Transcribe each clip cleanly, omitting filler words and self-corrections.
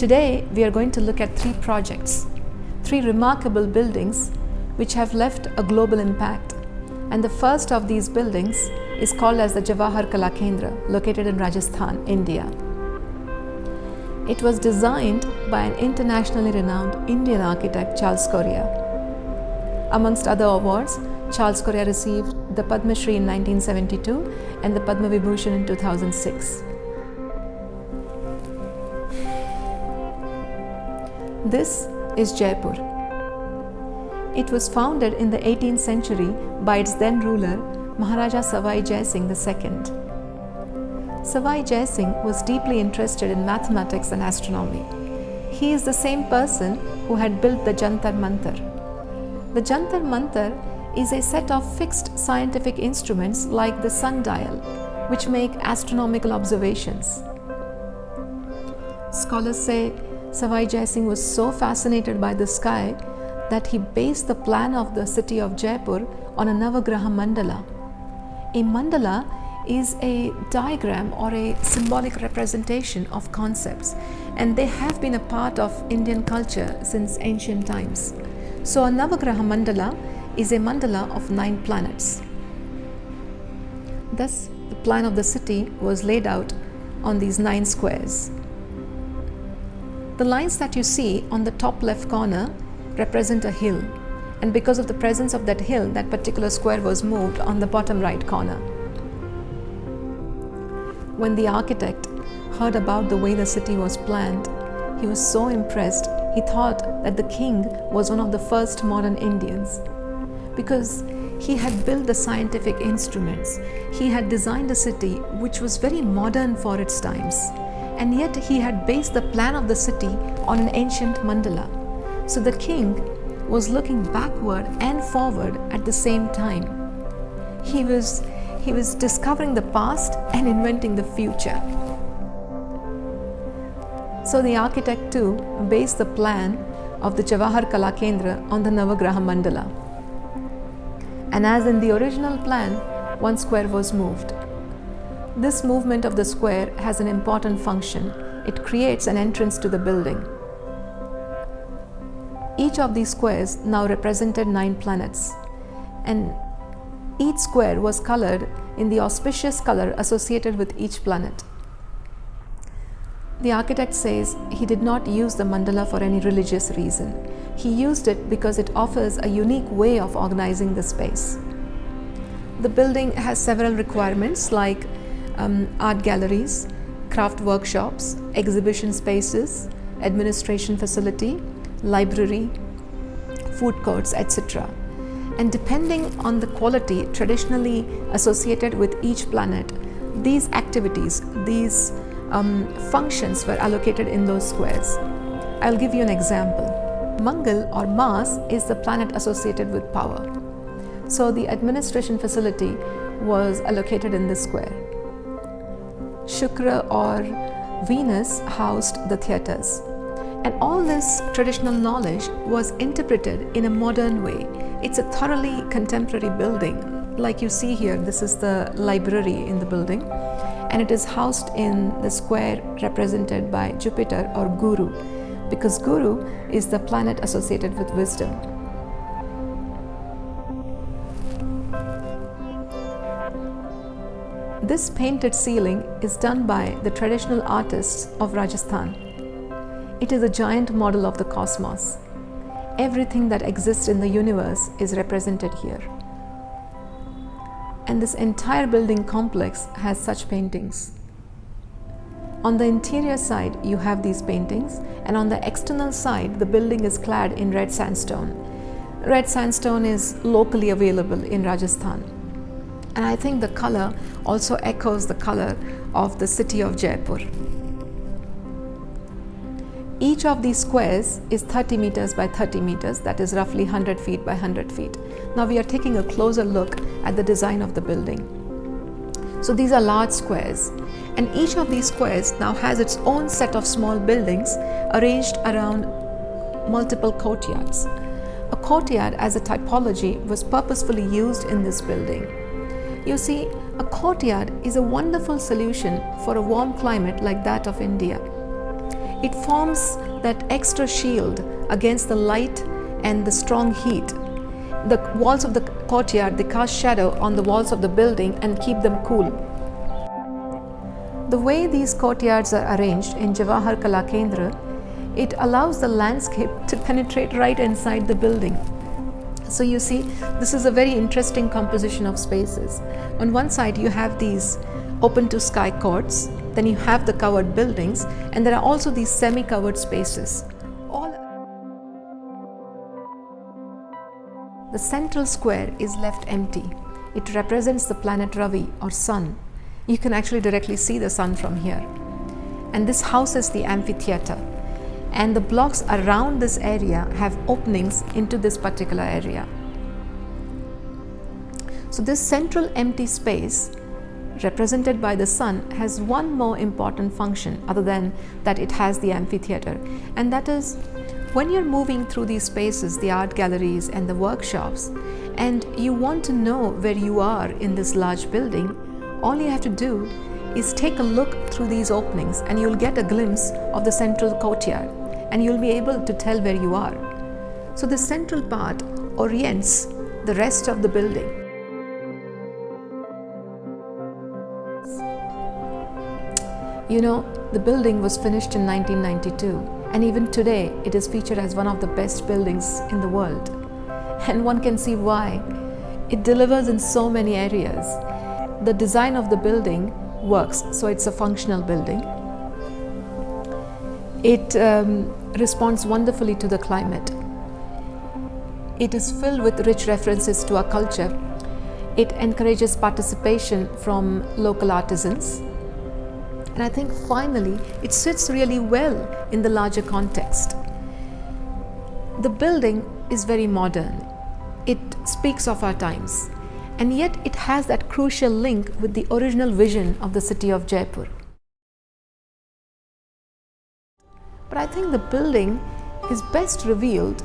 Today, we are going to look at three projects, three remarkable buildings which have left a global impact. And the first of these buildings is called as the Jawahar Kala Kendra, located in Rajasthan, India. It was designed by an internationally renowned Indian architect, Charles Correa. Amongst other awards, Charles Correa received the Padma Shri in 1972 and the Padma Vibhushan in 2006. This is Jaipur. It was founded in the 18th century by its then ruler, Maharaja Savai Jai Singh II. Savai Jai Singh was deeply interested in mathematics and astronomy. He is the same person who had built the Jantar Mantar. The Jantar Mantar is a set of fixed scientific instruments like the sundial, which make astronomical observations. Scholars say Savai Jai Singh was so fascinated by the sky that he based the plan of the city of Jaipur on a Navagraha mandala. A mandala is a diagram or a symbolic representation of concepts, and they have been a part of Indian culture since ancient times. So a Navagraha mandala is a mandala of 9 planets. Thus, the plan of the city was laid out on these 9 squares. The lines that you see on the top left corner represent a hill, and because of the presence of that hill, that particular square was moved on the bottom right corner. When the architect heard about the way the city was planned, he was so impressed, he thought that the king was one of the first modern Indians. Because he had built the scientific instruments, he had designed a city which was very modern for its times, and yet he had based the plan of the city on an ancient mandala. So the king was looking backward and forward at the same time. He was discovering the past and inventing the future. So the architect too based the plan of the Jawahar Kala Kendra on the Navagraha mandala. And as in the original plan, one square was moved. This movement of the square has an important function. It creates an entrance to the building. Each of these squares now represented 9 planets, and each square was colored in the auspicious color associated with each planet. The architect says he did not use the mandala for any religious reason. He used it because it offers a unique way of organizing the space. The building has several requirements like art galleries, craft workshops, exhibition spaces, administration facility, library, food courts, etc. And depending on the quality traditionally associated with each planet, these activities, these functions were allocated in those squares. I'll give you an example. Mangal or Mars is the planet associated with power. So the administration facility was allocated in this square. Shukra or Venus housed the theatres. And all this traditional knowledge was interpreted in a modern way. It's a thoroughly contemporary building. Like you see here, this is the library in the building, and it is housed in the square represented by Jupiter or Guru, because Guru is the planet associated with wisdom. This painted ceiling is done by the traditional artists of Rajasthan. It is a giant model of the cosmos. Everything that exists in the universe is represented here. And this entire building complex has such paintings. On the interior side, you have these paintings, and on the external side, the building is clad in red sandstone. Red sandstone is locally available in Rajasthan. And I think the color also echoes the color of the city of Jaipur. Each of these squares is 30 meters by 30 meters, that is roughly 100 feet by 100 feet. Now we are taking a closer look at the design of the building. So these are large squares, and each of these squares now has its own set of small buildings arranged around multiple courtyards. A courtyard as a typology was purposefully used in this building. You see, a courtyard is a wonderful solution for a warm climate like that of India. It forms that extra shield against the light and the strong heat. The walls of the courtyard, they cast shadow on the walls of the building and keep them cool. The way these courtyards are arranged in Jawahar Kala Kendra, it allows the landscape to penetrate right inside the building. So you see, this is a very interesting composition of spaces. On one side you have these open to sky courts, then you have the covered buildings, and there are also these semi-covered spaces. The central square is left empty. It represents the planet Ravi or sun. You can actually directly see the sun from here. And this houses the amphitheater. And the blocks around this area have openings into this particular area. So this central empty space represented by the sun has one more important function other than that it has the amphitheater, and that is when you're moving through these spaces, the art galleries and the workshops, and you want to know where you are in this large building, all you have to do is take a look through these openings and you'll get a glimpse of the central courtyard and you'll be able to tell where you are. So the central part orients the rest of the building. You know, the building was finished in 1992, and even today it is featured as one of the best buildings in the world. And one can see why. It delivers in so many areas. The design of the building works, so it's a functional building. It responds wonderfully to the climate. It is filled with rich references to our culture. It encourages participation from local artisans. And I think finally, it sits really well in the larger context. The building is very modern. It speaks of our times, and yet it has that crucial link with the original vision of the city of Jaipur. But I think the building is best revealed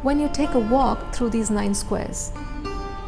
when you take a walk through these 9 squares.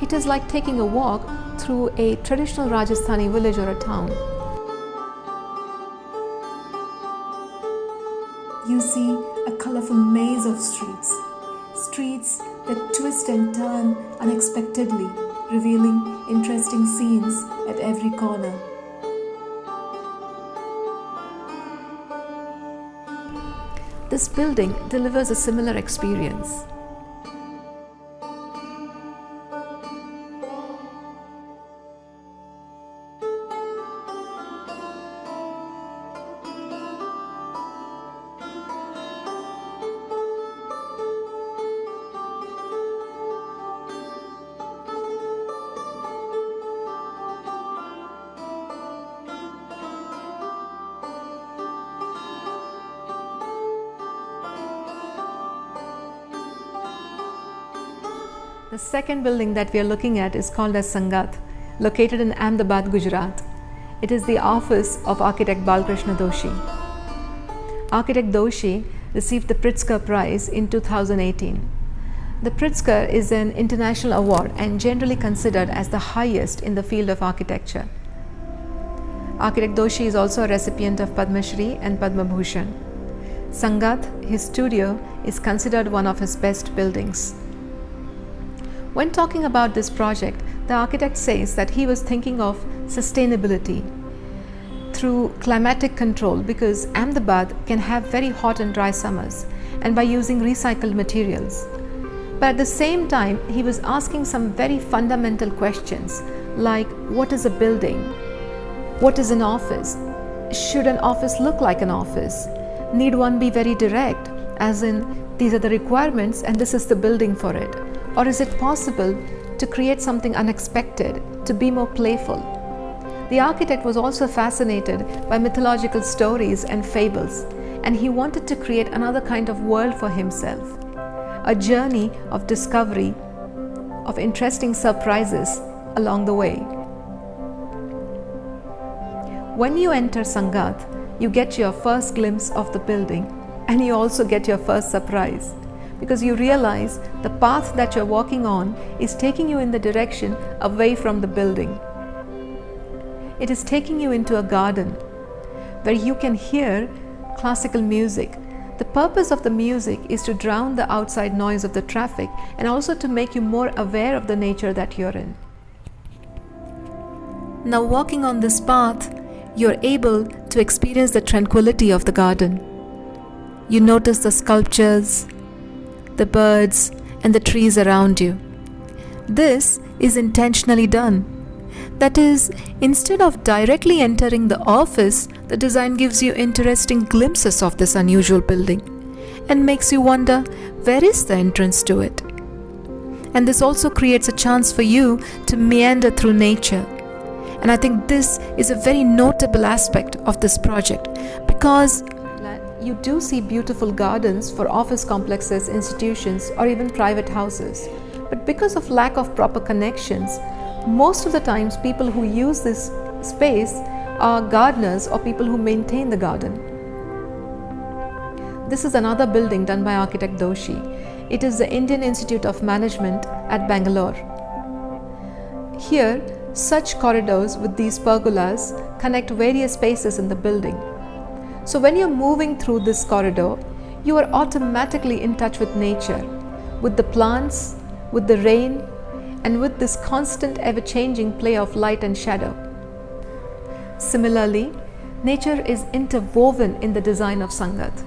It is like taking a walk through a traditional Rajasthani village or a town. You see a colorful maze of streets that twist and turn unexpectedly, revealing interesting scenes at every corner. This building delivers a similar experience. The second building that we are looking at is called as Sangath, located in Ahmedabad, Gujarat. It is the office of architect Balkrishna Doshi. Architect Doshi received the Pritzker Prize in 2018. The Pritzker is an international award and generally considered as the highest in the field of architecture. Architect Doshi is also a recipient of Padma Shri and Padma Bhushan. Sangath, his studio, is considered one of his best buildings. When talking about this project, the architect says that he was thinking of sustainability through climatic control, because Ahmedabad can have very hot and dry summers, and by using recycled materials. But at the same time, he was asking some very fundamental questions like, what is a building? What is an office? Should an office look like an office? Need one be very direct, as in these are the requirements and this is the building for it? Or is it possible to create something unexpected, to be more playful? The architect was also fascinated by mythological stories and fables, and he wanted to create another kind of world for himself, a journey of discovery, of interesting surprises along the way. When you enter Sangath, you get your first glimpse of the building, and you also get your first surprise, because you realize the path that you're walking on is taking you in the direction away from the building. It is taking you into a garden where you can hear classical music. The purpose of the music is to drown the outside noise of the traffic and also to make you more aware of the nature that you're in. Now, walking on this path, you're able to experience the tranquility of the garden. You notice the sculptures, the birds, and the trees around you. This is intentionally done. That is, instead of directly entering the office, the design gives you interesting glimpses of this unusual building and makes you wonder, where is the entrance to it? And this also creates a chance for you to meander through nature. And I think this is a very notable aspect of this project, because you do see beautiful gardens for office complexes, institutions, or even private houses. But because of lack of proper connections, most of the times people who use this space are gardeners or people who maintain the garden. This is another building done by architect Doshi. It is the Indian Institute of Management at Bangalore. Here, such corridors with these pergolas connect various spaces in the building. So when you're moving through this corridor, you are automatically in touch with nature, with the plants, with the rain, and with this constant ever-changing play of light and shadow. Similarly, nature is interwoven in the design of Sangath.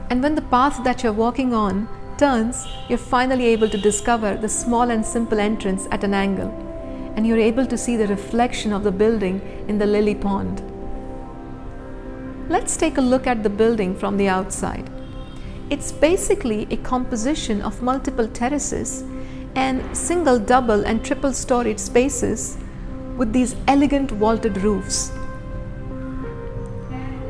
And when the path that you're walking on turns, you're finally able to discover the small and simple entrance at an angle, and you're able to see the reflection of the building in the lily pond. Let's take a look at the building from the outside. It's basically a composition of multiple terraces and single, double, and triple storied spaces with these elegant vaulted roofs.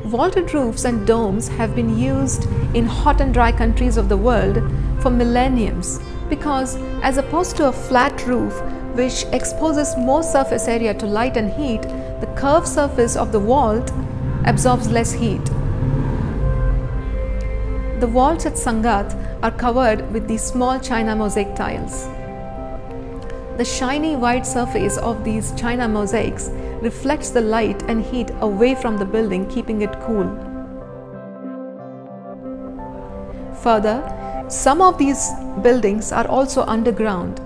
Vaulted roofs and domes have been used in hot and dry countries of the world for millenniums, because as opposed to a flat roof which exposes more surface area to light and heat, the curved surface of the vault absorbs less heat. The vaults at Sangath are covered with these small china mosaic tiles. The shiny white surface of these china mosaics reflects the light and heat away from the building, keeping it cool. Further, some of these buildings are also underground,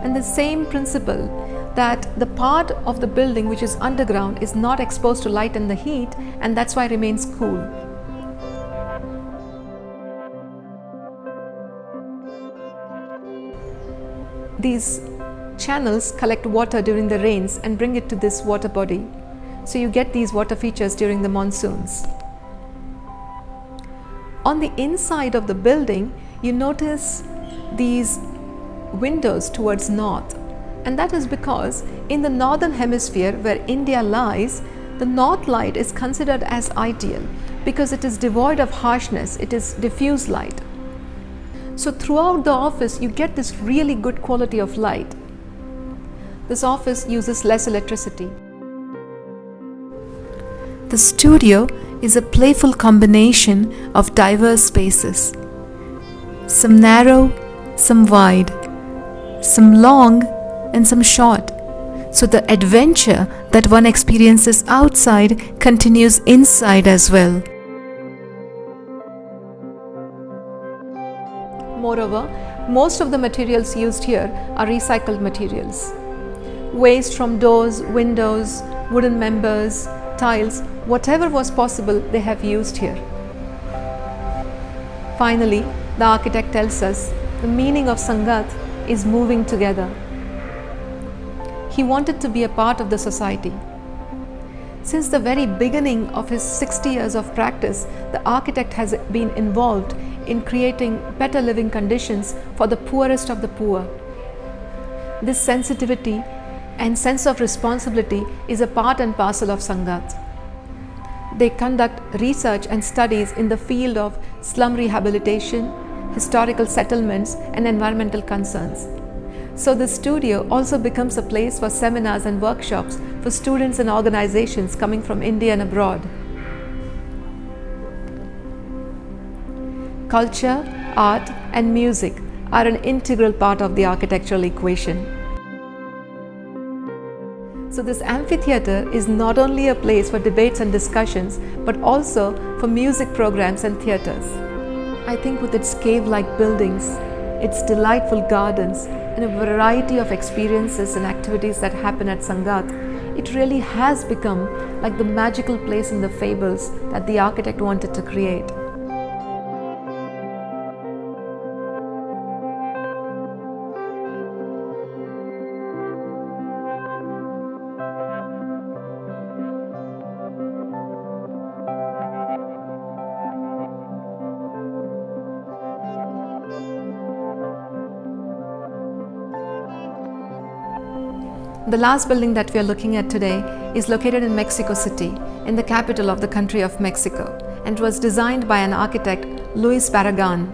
and the same principle, that the part of the building which is underground is not exposed to light and the heat, and that's why it remains cool. These channels collect water during the rains and bring it to this water body. So you get these water features during the monsoons. On the inside of the building, you notice these windows towards north. And that is because in the northern hemisphere where India lies, the north light is considered as ideal because it is devoid of harshness, it is diffuse light. So throughout the office, you get this really good quality of light. This office uses less electricity. The studio is a playful combination of diverse spaces. Some narrow, some wide, some long, and some short. So the adventure that one experiences outside continues inside as well. Moreover, most of the materials used here are recycled materials. Waste from doors, windows, wooden members, tiles, whatever was possible, they have used here. Finally, the architect tells us the meaning of Sangath is moving together. He wanted to be a part of the society. Since the very beginning of his 60 years of practice, the architect has been involved in creating better living conditions for the poorest of the poor. This sensitivity and sense of responsibility is a part and parcel of Sangath. They conduct research and studies in the field of slum rehabilitation, historical settlements, and environmental concerns. So the studio also becomes a place for seminars and workshops for students and organizations coming from India and abroad. Culture, art, and music are an integral part of the architectural equation. So this amphitheater is not only a place for debates and discussions, but also for music programs and theaters. I think with its cave-like buildings, its delightful gardens, and a variety of experiences and activities that happen at Sangath, it really has become like the magical place in the fables that the architect wanted to create. The last building that we are looking at today is located in Mexico City, in the capital of the country of Mexico, and was designed by an architect, Luis Barragan.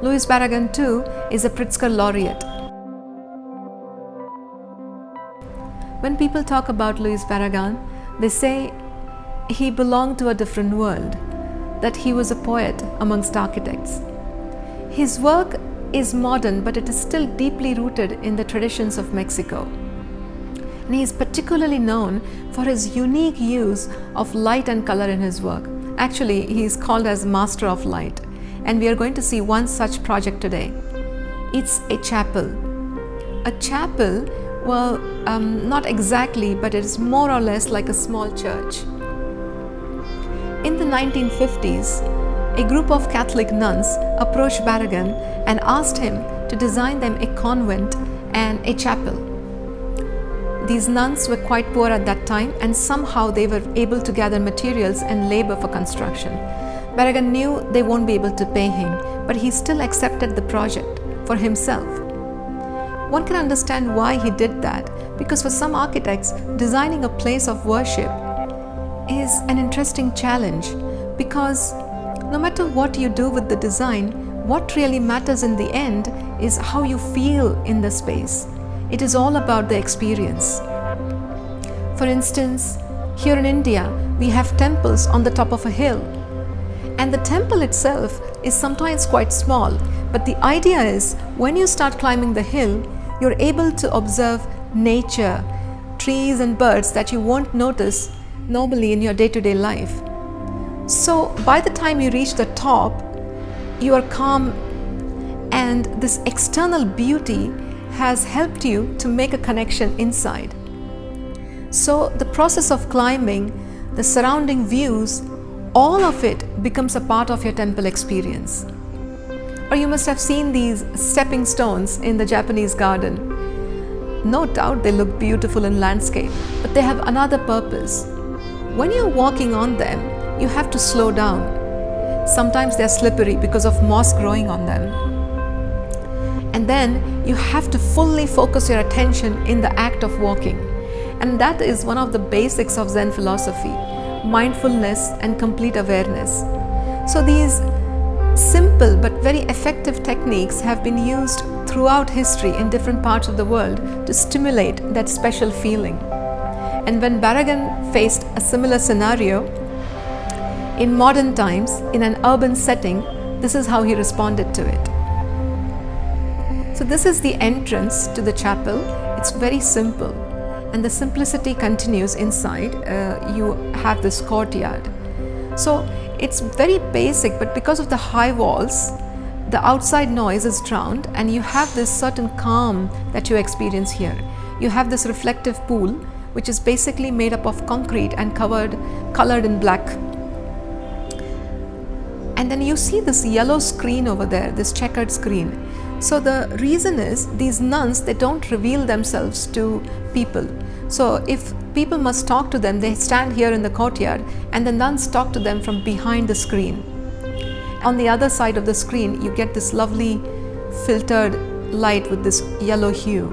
Luis Barragan too is a Pritzker laureate. When people talk about Luis Barragan, they say he belonged to a different world, that he was a poet amongst architects. His work is modern, but it is still deeply rooted in the traditions of Mexico. And he is particularly known for his unique use of light and color in his work. Actually, he is called as Master of Light, and we are going to see one such project today. It's a chapel. A chapel, well, not exactly, but it is more or less like a small church. In the 1950s, a group of Catholic nuns approached Barragan and asked him to design them a convent and a chapel. These nuns were quite poor at that time, and somehow they were able to gather materials and labor for construction. Barragan knew they won't be able to pay him, but he still accepted the project for himself. One can understand why he did that, because for some architects, designing a place of worship is an interesting challenge, because no matter what you do with the design, what really matters in the end is how you feel in the space. It is all about the experience. For instance, here in India, we have temples on the top of a hill. And the temple itself is sometimes quite small, but the idea is when you start climbing the hill, you're able to observe nature, trees and birds that you won't notice normally in your day-to-day life. So by the time you reach the top, you are calm, and this external beauty has helped you to make a connection inside. So the process of climbing, the surrounding views, all of it becomes a part of your temple experience. Or you must have seen these stepping stones in the Japanese garden. No doubt they look beautiful in landscape, but they have another purpose. When you're walking on them, you have to slow down. Sometimes they're slippery because of moss growing on them. And then you have to fully focus your attention in the act of walking. And that is one of the basics of Zen philosophy, mindfulness and complete awareness. So these simple but very effective techniques have been used throughout history in different parts of the world to stimulate that special feeling. And when Barragan faced a similar scenario, in modern times, in an urban setting, this is how he responded to it. So this is the entrance to the chapel. It's very simple, and the simplicity continues inside. You have this courtyard. So it's very basic, but because of the high walls, the outside noise is drowned, and you have this certain calm that you experience here. You have this reflective pool, which is basically made up of concrete and colored in black. And then you see this yellow screen over there, this checkered screen. So the reason is these nuns, they don't reveal themselves to people. So if people must talk to them, they stand here in the courtyard, and the nuns talk to them from behind the screen. On the other side of the screen, you get this lovely filtered light with this yellow hue.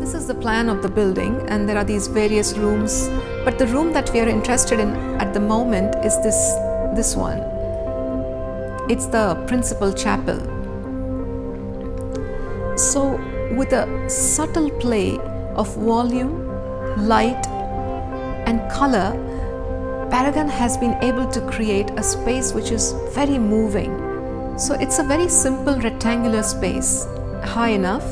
This is the plan of the building, and there are these various rooms, but the room that we are interested in at the moment is this one. It's the principal chapel. So with a subtle play of volume, light and color, Barragan has been able to create a space which is very moving. So it's a very simple rectangular space, high enough,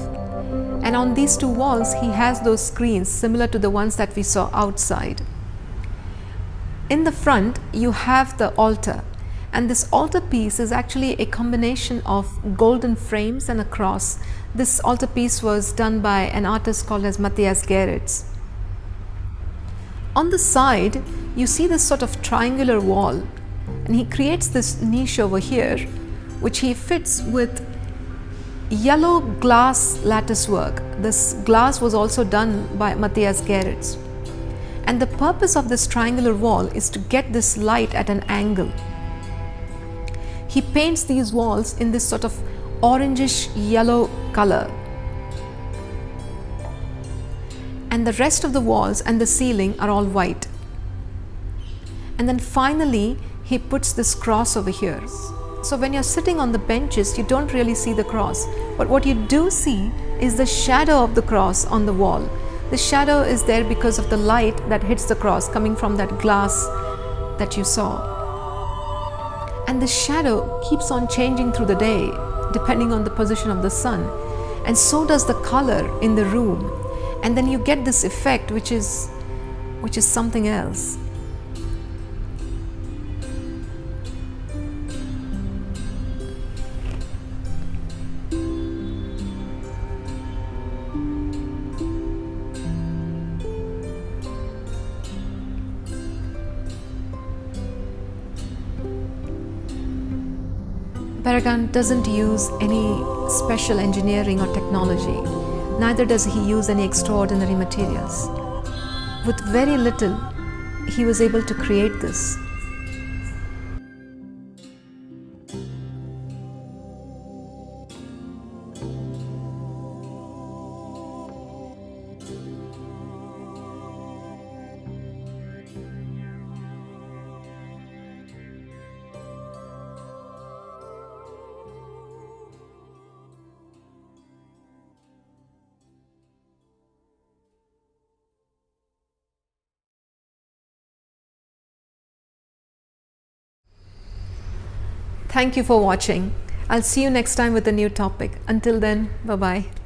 And on these two walls, he has those screens similar to the ones that we saw outside. In the front, you have the altar. And this altar piece is actually a combination of golden frames and a cross. This altar piece was done by an artist called as Matthias Gerets. On the side, you see this sort of triangular wall, and he creates this niche over here, which he fits with yellow glass lattice work. This glass was also done by Matthias Gerets. And the purpose of this triangular wall is to get this light at an angle. He paints these walls in this sort of orangish yellow color. And the rest of the walls and the ceiling are all white. And then finally, he puts this cross over here. So when you're sitting on the benches, you don't really see the cross. But what you do see is the shadow of the cross on the wall. The shadow is there because of the light that hits the cross coming from that glass that you saw. And the shadow keeps on changing through the day depending on the position of the sun, and so does the color in the room. And then you get this effect which is something else. Barragan doesn't use any special engineering or technology, neither does he use any extraordinary materials. With very little, he was able to create this. Thank you for watching. I'll see you next time with a new topic. Until then, bye-bye.